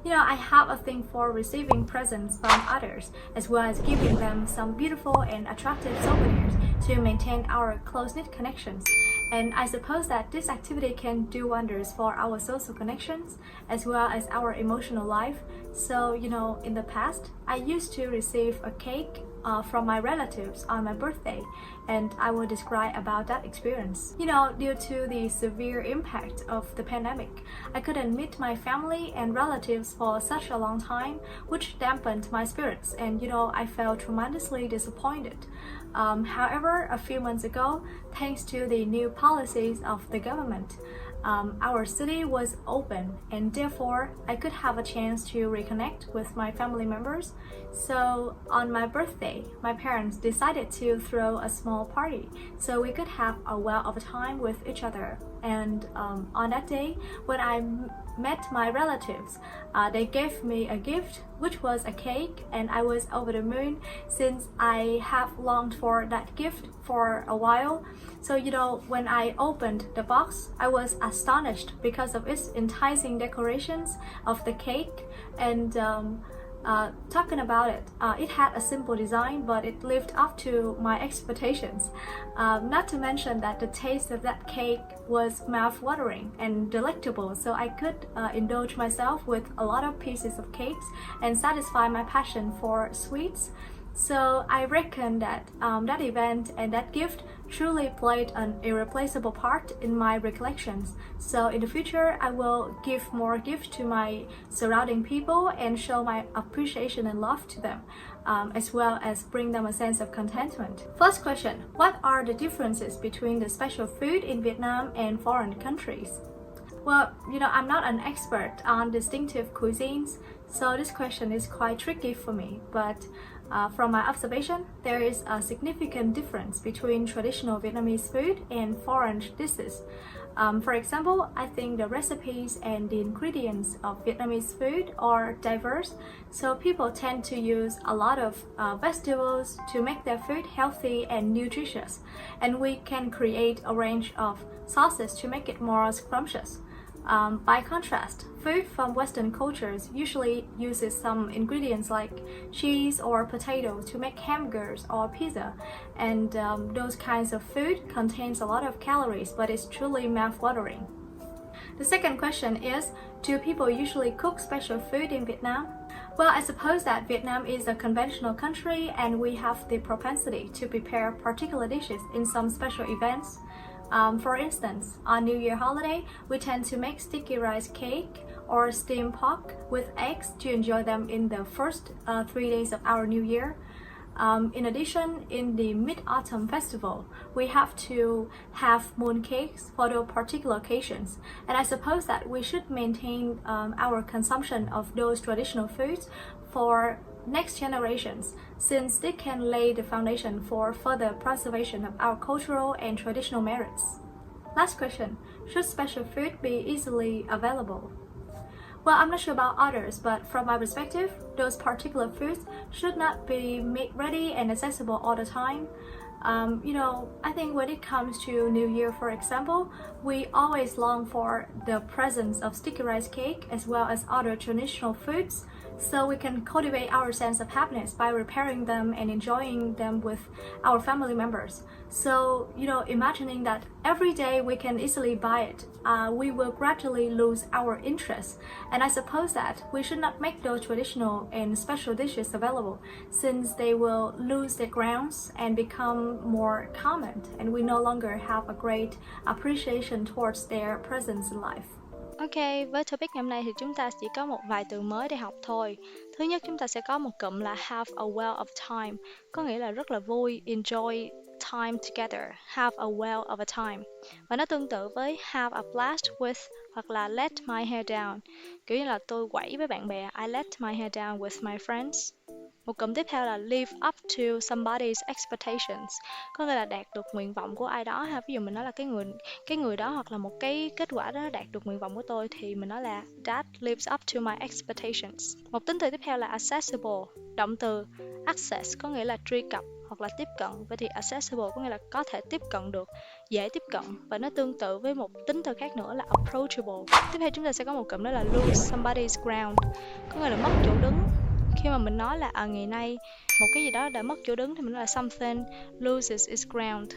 I have a thing for receiving presents from others, as well as giving them some beautiful and attractive souvenirs to maintain our close-knit connections. And I suppose that this activity can do wonders for our social connections, as well as our emotional life. So, in the past, I used to receive a cake from my relatives on my birthday, and I will describe about that experience. Due to the severe impact of the pandemic, I couldn't meet my family and relatives for such a long time, which dampened my spirits, and I felt tremendously disappointed. However, a few months ago, thanks to the new policies of the government, our city was open, and therefore I could have a chance to reconnect with my family members. So on my birthday, my parents decided to throw a small party so we could have a well of a time with each other. And on that day, when I met my relatives, they gave me a gift, which was a cake, and I was over the moon since I have longed for that gift for a while. So when I opened the box, I was astonished because of its enticing decorations of the cake. And talking about it, it had a simple design, but it lived up to my expectations. Not to mention that the taste of that cake was mouth-watering and delectable, so I could indulge myself with a lot of pieces of cakes and satisfy my passion for sweets. So I reckon that that event and that gift truly played an irreplaceable part in my recollections. So in the future, I will give more gifts to my surrounding people and show my appreciation and love to them, as well as bring them a sense of contentment. First question, what are the differences between the special food in Vietnam and foreign countries? Well, I'm not an expert on distinctive cuisines, so this question is quite tricky for me, but from my observation, there is a significant difference between traditional Vietnamese food and foreign dishes. For example, I think the recipes and the ingredients of Vietnamese food are diverse, so people tend to use a lot of vegetables to make their food healthy and nutritious, and we can create a range of sauces to make it more scrumptious. By contrast, food from Western cultures usually uses some ingredients like cheese or potato to make hamburgers or pizza, and those kinds of food contains a lot of calories, but it's truly mouth-watering. The second question is, do people usually cook special food in Vietnam? Well, I suppose that Vietnam is a conventional country and we have the propensity to prepare particular dishes in some special events. For instance, on New Year holiday, we tend to make sticky rice cake or steamed pork with eggs to enjoy them in the first 3 days of our New Year. In addition, in the Mid-Autumn Festival, we have to have moon cakes for those particular occasions. And I suppose that we should maintain our consumption of those traditional foods for next generations, since they can lay the foundation for further preservation of our cultural and traditional merits. Last question, should special food be easily available? Well, I'm not sure about others, but from my perspective, those particular foods should not be made ready and accessible all the time. I think when it comes to New Year, for example, we always long for the presence of sticky rice cake as well as other traditional foods, so we can cultivate our sense of happiness by preparing them and enjoying them with our family members. So, imagining that every day we can easily buy it, we will gradually lose our interest. And I suppose that we should not make those traditional and special dishes available, since they will lose their grounds and become more common, and we no longer have a great appreciation towards their presence in life. Ok, với topic ngày hôm nay thì chúng ta chỉ có một vài từ mới để học thôi. Thứ nhất, chúng ta sẽ có một cụm là have a well of time, có nghĩa là rất là vui, enjoy time together, have a well of a time. Và nó tương tự với have a blast with hoặc là let my hair down, kiểu như là tôi quẩy với bạn bè, I let my hair down with my friends. Một cụm tiếp theo là live up to somebody's expectations, có nghĩa là đạt được nguyện vọng của ai đó ha. Ví dụ mình nói là cái người đó hoặc là một cái kết quả đó đạt được nguyện vọng của tôi thì mình nói là that lives up to my expectations. Một tính từ tiếp theo là accessible, động từ access có nghĩa là truy cập hoặc là tiếp cận. Vậy thì accessible có nghĩa là có thể tiếp cận được, dễ tiếp cận, và nó tương tự với một tính từ khác nữa là approachable. Tiếp theo chúng ta sẽ có một cụm đó là lose somebody's ground, có nghĩa là mất chỗ đứng. Khi mà mình nói là ngày nay một cái gì đó đã mất chỗ đứng thì mình nói là something loses its ground.